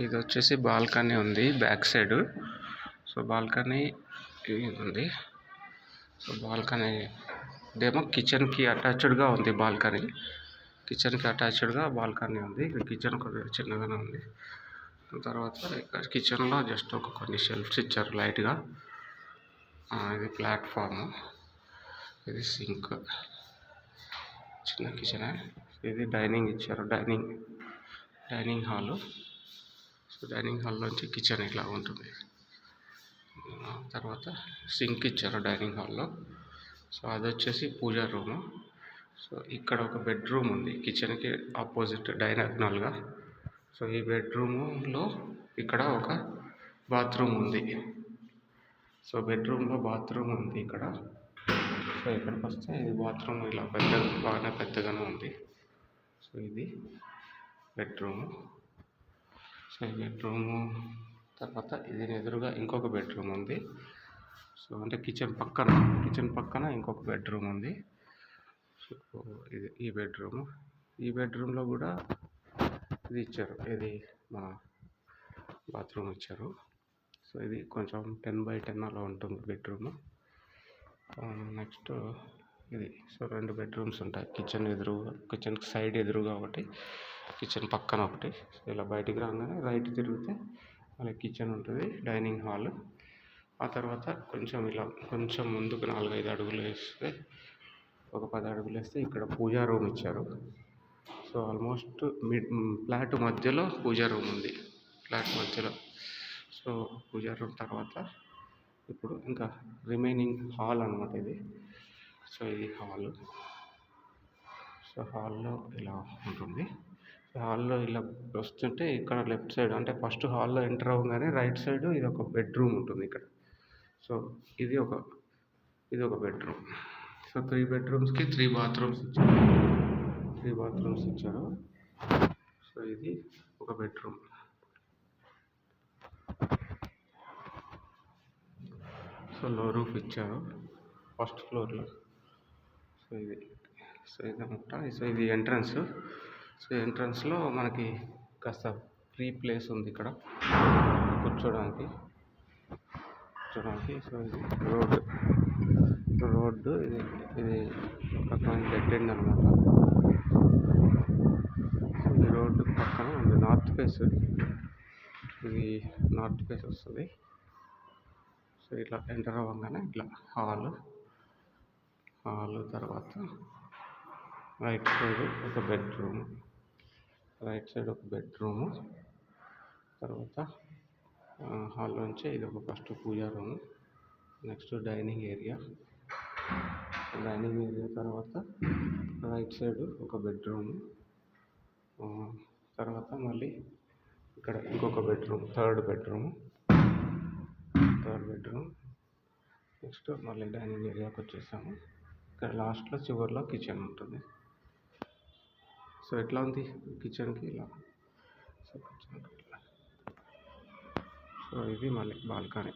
ఇది వచ్చేసి బాల్కనీ ఉంది బ్యాక్ సైడ్. సో బాల్కనీ ఉంది. సో బాల్కనీ ఇదేమో కిచెన్కి అటాచ్డ్గా ఉంది. బాల్కనీ కిచెన్కి అటాచ్డ్గా బాల్కనీ ఉంది. ఇక్కడ కిచెన్ కొద్దిగా చిన్నగానే ఉంది. తర్వాత ఇక్కడ కిచెన్లో జస్ట్ కొన్ని షెల్ఫ్స్ ఇచ్చారు లైట్గా. ఇది ప్లాట్ఫామ్, ఇది సింక్, చిన్న కిచెన్. ఇది డైనింగ్ ఇచ్చారు, డైనింగ్ హాలు. సో డైనింగ్ హాల్లోంచి కిచెన్ ఇట్లా ఉంటుంది. తర్వాత సింక్ ఇచ్చారు డైనింగ్ హాల్లో. సో అది వచ్చేసి పూజా రూము. సో ఇక్కడ ఒక బెడ్రూమ్ ఉంది కిచెన్కి ఆపోజిట్ డైనాగ్నల్గా. సో ఈ బెడ్రూమ్లో ఇక్కడ ఒక బాత్రూమ్ ఉంది. సో బెడ్రూమ్లో బాత్రూమ్ ఉంది ఇక్కడ. సో ఇక్కడికి వస్తే ఇది బాత్రూమ్ ఇలా బాగానే పెద్దగానే ఉంది. సో ఇది బెడ్రూము. సో ఈ బెడ్రూము తర్వాత ఇది ఎదురుగా ఇంకొక బెడ్రూమ్ ఉంది. సో అంటే కిచెన్ పక్కన ఇంకొక బెడ్రూమ్ ఉంది. సో ఇది ఈ బెడ్రూమ్లో కూడా ఇది ఇచ్చారు, ఇది మన బాత్రూమ్ ఇచ్చారు. సో ఇది కొంచెం 10x10 అలా ఉంటుంది బెడ్రూమ్. నెక్స్ట్ ఇది. సో 2 బెడ్రూమ్స్ ఉంటాయి కిచెన్కి సైడ్ ఎదురుగా ఒకటి, కిచెన్ పక్కన ఒకటి. సో ఇలా బయటికి రాగానే రైట్ తిరిగితే మళ్ళీ కిచెన్ ఉంటుంది, డైనింగ్ హాల్. ఆ తర్వాత కొంచెం ముందుకు 4-5 అడుగులు వేస్తే, ఒక 10 అడుగులు వేస్తే ఇక్కడ పూజా రూమ్ ఇచ్చారు. సో ఆల్మోస్ట్ ఫ్లాట్ మధ్యలో పూజా రూమ్ ఉంది, ఫ్లాట్ మధ్యలో. సో పూజా రూమ్ తర్వాత ఇప్పుడు ఇంకా రిమైనింగ్ హాల్ అనమాట ఇది. సో ఇది హాల్. సో హాల్లో ఇలా ఉంటుంది. హాల్లో ఇలా వస్తుంటే ఇక్కడ లెఫ్ట్ సైడ్ అంటే ఫస్ట్ హాల్లో ఎంటర్ అవ్వగానే రైట్ సైడ్ ఇది ఒక బెడ్రూమ్ ఉంటుంది ఇక్కడ. సో ఇది ఒక బెడ్రూమ్. సో 3 బెడ్రూమ్స్కి 3 బాత్రూమ్స్ ఇచ్చారు. సో ఇది ఒక బెడ్రూమ్. సో లో రూఫ్ ఇచ్చారు ఫస్ట్ ఫ్లోర్లో. సో ఇదంతా. సో ఇది ఎంట్రన్స్. సో ఎంట్రన్స్లో మనకి కాస్త ఫ్రీ ప్లేస్ ఉంది ఇక్కడ కూర్చోడానికి. సో ఇది రోడ్డు ఇది ఒక డెడ్ ఎండ్ అనమాట. సో ఈ రోడ్డు పక్కన ఉంది నార్త్ ఫేస్ వస్తుంది. సో ఇట్లా ఎంటర్ అవ్వగానే ఇట్లా హాల్ తర్వాత రైట్ సైడ్ ఒక బెడ్రూము. తర్వాత హాల్లోంచి ఇది ఒక ఫస్ట్ పూజా రూము. నెక్స్ట్ డైనింగ్ ఏరియా తర్వాత రైట్ సైడ్ ఒక బెడ్రూము. తర్వాత మళ్ళీ ఇక్కడ ఇంకొక బెడ్రూమ్, థర్డ్ బెడ్రూమ్. నెక్స్ట్ మళ్ళీ డైనింగ్ ఏరియాకి వచ్చేసాము. ఇక్కడ లాస్ట్లో చివరిలో కిచెన్ ఉంటుంది. సో ఎట్లా ఉంది కిచెన్కి ఇలా. సో ఇది మళ్ళీ బాల్కనీ.